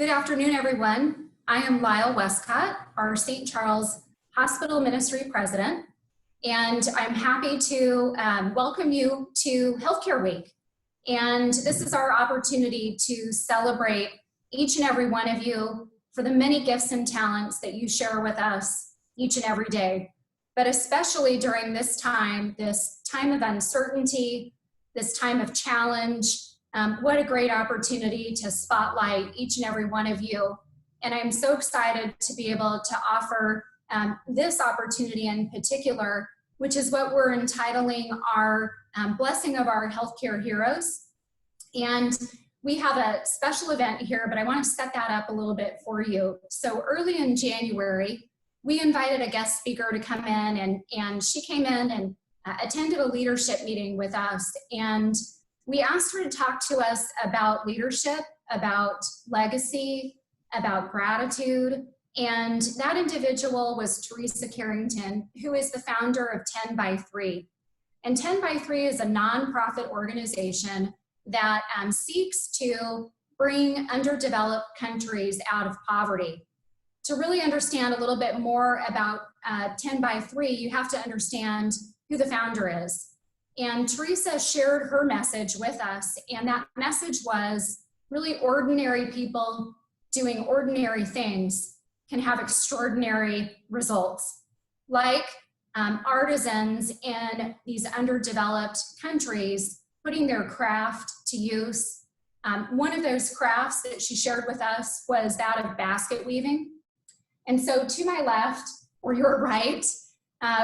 Good afternoon, everyone. I am Lyle Westcott, our St. Charles Hospital Ministry President, and I'm happy to welcome you to Healthcare Week. And this is our opportunity to celebrate each and every one of you for the many gifts and talents that you share with us each and every day, but especially during this time of uncertainty, this time of challenge. What a great opportunity to spotlight each and every one of you. And I'm so excited to be able to offer this opportunity in particular, which is what we're entitling our Blessing of Our Healthcare Heroes. And we have a special event here, but I want to set that up a little bit for you. So early in January, we invited a guest speaker to come in, and she came in and attended a leadership meeting with us. And we asked her to talk to us about leadership, about legacy, about gratitude. And that individual was Teresa Carrington, who is the founder of 10 by 3. And 10 by 3 is a nonprofit organization that seeks to bring underdeveloped countries out of poverty. To really understand a little bit more about 10 by 3, you have to understand who the founder is. And Teresa shared her message with us, and that message was really ordinary people doing ordinary things can have extraordinary results. Like artisans in these underdeveloped countries putting their craft to use. One of those crafts that she shared with us was that of basket weaving. And so to my left, or your right,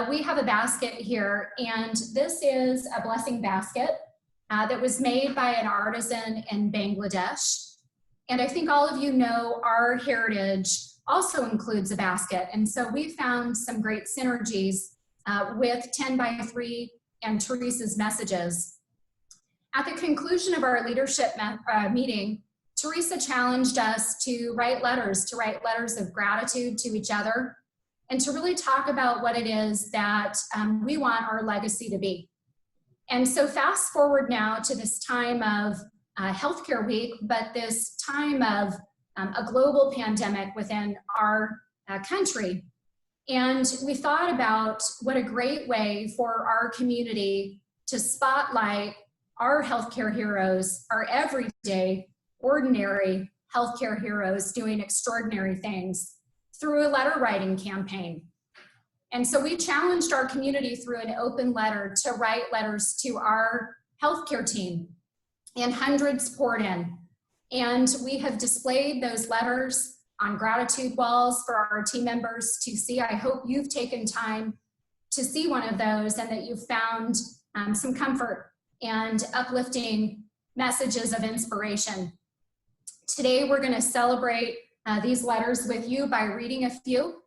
we have a basket here, and this is a blessing basket that was made by an artisan in Bangladesh. And I think all of you know our heritage also includes a basket. And so we found some great synergies with 10 by 3 and Teresa's messages. At the conclusion of our leadership meeting, Teresa challenged us to write letters of gratitude to each other, and to really talk about what it is that we want our legacy to be. And so fast forward now to this time of Healthcare Week, but this time of a global pandemic within our country. And we thought about what a great way for our community to spotlight our healthcare heroes, our everyday, ordinary healthcare heroes doing extraordinary things, through a letter writing campaign. And so we challenged our community through an open letter to write letters to our healthcare team, and hundreds poured in. And we have displayed those letters on gratitude walls for our team members to see. I hope you've taken time to see one of those and that you've found some comfort and uplifting messages of inspiration. Today, we're gonna celebrate these letters with you by reading a few.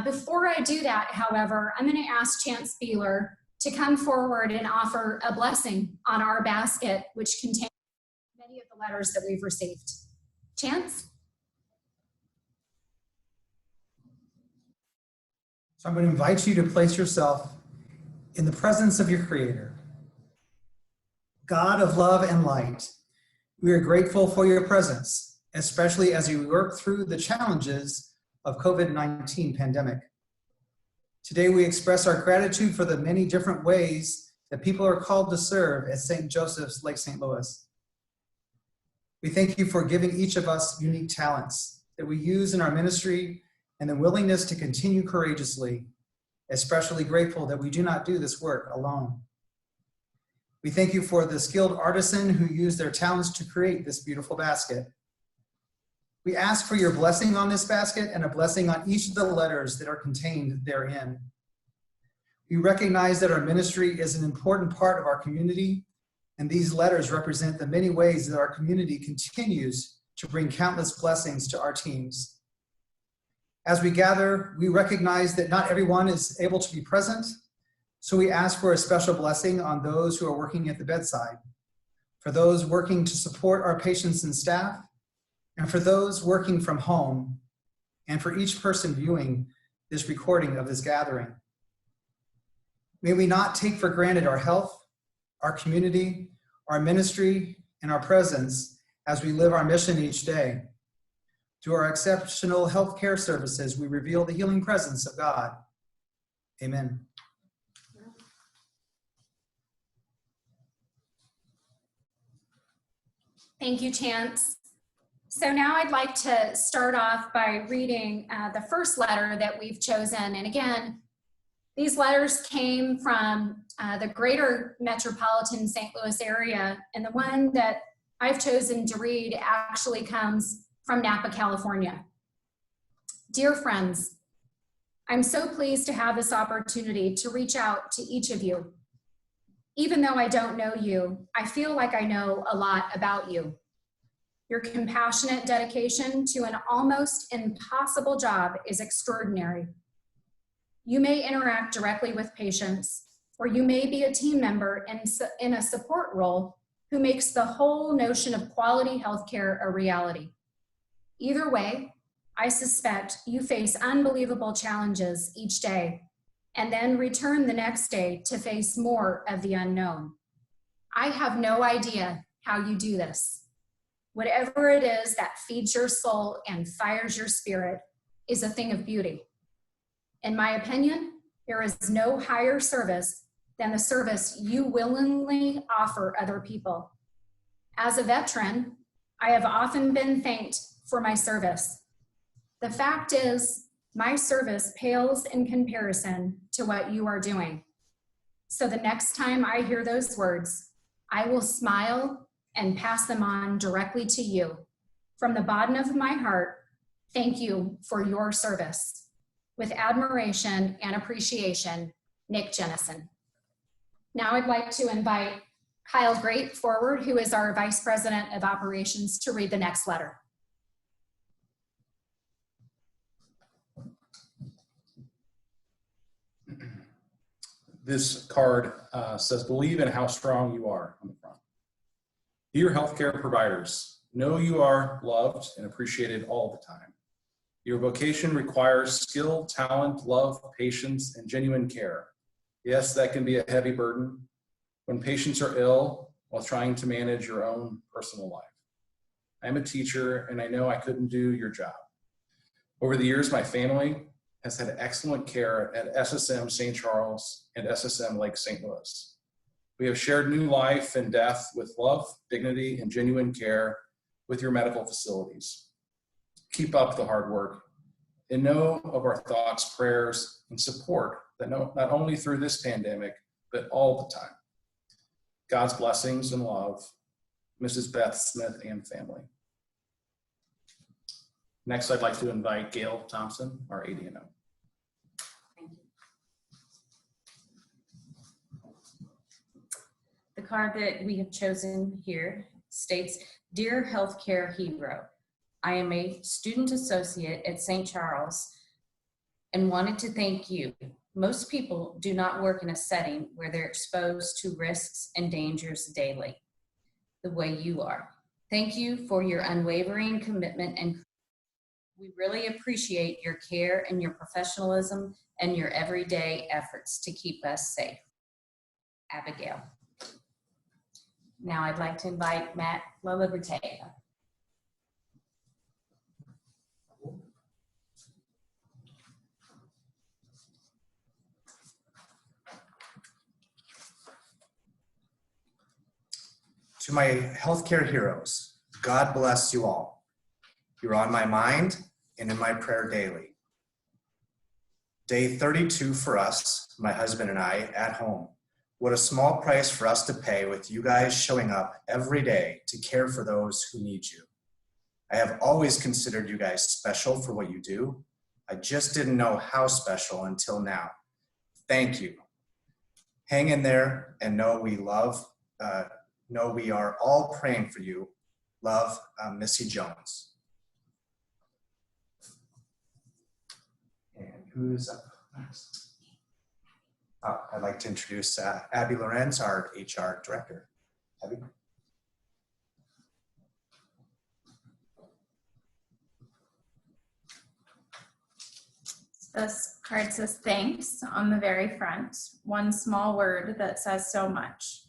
Before I do that, however, I'm going to ask Chance Beeler to come forward and offer a blessing on our basket, which contains many of the letters that we've received. Chance? So I'm going to invite you to place yourself in the presence of your Creator. God of love and light, we are grateful for your presence, especially as we work through the challenges of COVID-19 pandemic. Today, we express our gratitude for the many different ways that people are called to serve at St. Joseph's, Lake St. Louis. We thank you for giving each of us unique talents that we use in our ministry and the willingness to continue courageously, especially grateful that we do not do this work alone. We thank you for the skilled artisan who used their talents to create this beautiful basket. We ask for your blessing on this basket and a blessing on each of the letters that are contained therein. We recognize that our ministry is an important part of our community, and these letters represent the many ways that our community continues to bring countless blessings to our teams. As we gather, we recognize that not everyone is able to be present, so we ask for a special blessing on those who are working at the bedside, for those working to support our patients and staff, and for those working from home, and for each person viewing this recording of this gathering. May we not take for granted our health, our community, our ministry, and our presence as we live our mission each day. Through our exceptional healthcare services, we reveal the healing presence of God. Amen. Thank you, Chance. So now I'd like to start off by reading the first letter that we've chosen. And again, these letters came from the greater metropolitan St. Louis area. And the one that I've chosen to read actually comes from Napa, California. Dear friends, I'm so pleased to have this opportunity to reach out to each of you. Even though I don't know you, I feel like I know a lot about you. Your compassionate dedication to an almost impossible job is extraordinary. You may interact directly with patients, or you may be a team member in a support role who makes the whole notion of quality healthcare a reality. Either way, I suspect you face unbelievable challenges each day and then return the next day to face more of the unknown. I have no idea how you do this. Whatever it is that feeds your soul and fires your spirit is a thing of beauty. In my opinion, there is no higher service than the service you willingly offer other people. As a veteran, I have often been thanked for my service. The fact is, my service pales in comparison to what you are doing. So the next time I hear those words, I will smile and pass them on directly to you. From the bottom of my heart, thank you for your service. With admiration and appreciation, Nick Jennison. Now I'd like to invite Kyle Great forward, who is our Vice President of Operations, to read the next letter. This card says, believe in how strong you are on the front. Dear healthcare providers, know you are loved and appreciated all the time. Your vocation requires skill, talent, love, patience, and genuine care. Yes, that can be a heavy burden when patients are ill while trying to manage your own personal life. I'm a teacher and I know I couldn't do your job. Over the years, my family has had excellent care at SSM St. Charles and SSM Lake St. Louis. We have shared new life and death with love, dignity, and genuine care with your medical facilities. Keep up the hard work and know of our thoughts, prayers, and support that not only through this pandemic, but all the time. God's blessings and love, Mrs. Beth Smith and family. Next, I'd like to invite Gail Thompson, our AD&O. Thank you. The card that we have chosen here states, Dear Healthcare Hero, I am a student associate at St. Charles and wanted to thank you. Most people do not work in a setting where they're exposed to risks and dangers daily, the way you are. Thank you for your unwavering commitment, and we really appreciate your care and your professionalism and your everyday efforts to keep us safe. Abigail. Now I'd like to invite Matt LaLiberte. To my healthcare heroes, God bless you all. You're on my mind and in my prayer daily. Day 32 for us, my husband and I, at home. What a small price for us to pay with you guys showing up every day to care for those who need you. I have always considered you guys special for what you do. I just didn't know how special until now. Thank you. Hang in there and know we are all praying for you. Love, Missy Jones. And who's up next? I'd like to introduce Abby Lorenz, our HR director. Abby. This card says thanks on the very front. One small word that says so much.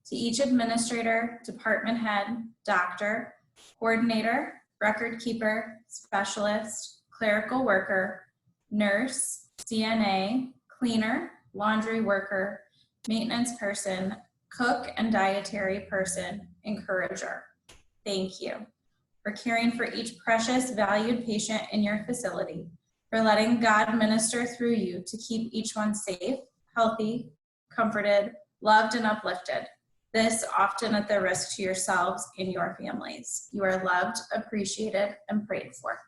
To each administrator, department head, doctor, coordinator, record keeper, specialist, clerical worker, nurse, CNA, cleaner, laundry worker, maintenance person, cook and dietary person, encourager. Thank you for caring for each precious, valued patient in your facility, for letting God minister through you to keep each one safe, healthy, comforted, loved, and uplifted. This often at the risk to yourselves and your families. You are loved, appreciated, and prayed for.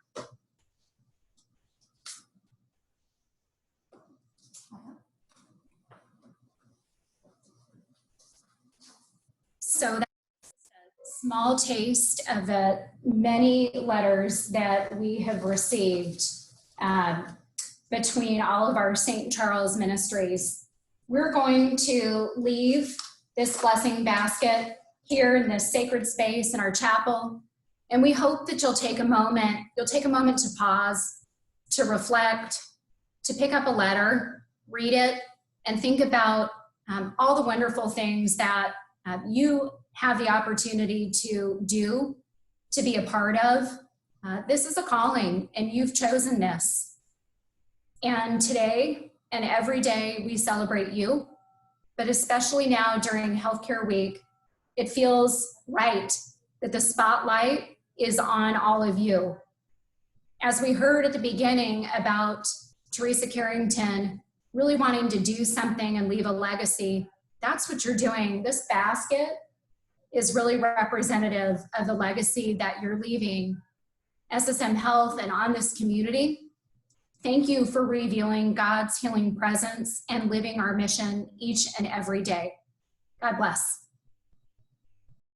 So that's a small taste of the many letters that we have received between all of our St. Charles ministries. We're going to leave this blessing basket here in this sacred space in our chapel. And we hope that you'll take a moment to pause, to reflect, to pick up a letter, read it, and think about all the wonderful things that you have the opportunity to do, to be a part of. This is a calling, and you've chosen this. And today and every day we celebrate you, but especially now during Healthcare Week, it feels right that the spotlight is on all of you. As we heard at the beginning about Teresa Carrington really wanting to do something and leave a legacy, that's what you're doing. This basket is really representative of the legacy that you're leaving SSM Health and on this community. Thank you for revealing God's healing presence and living our mission each and every day. God bless.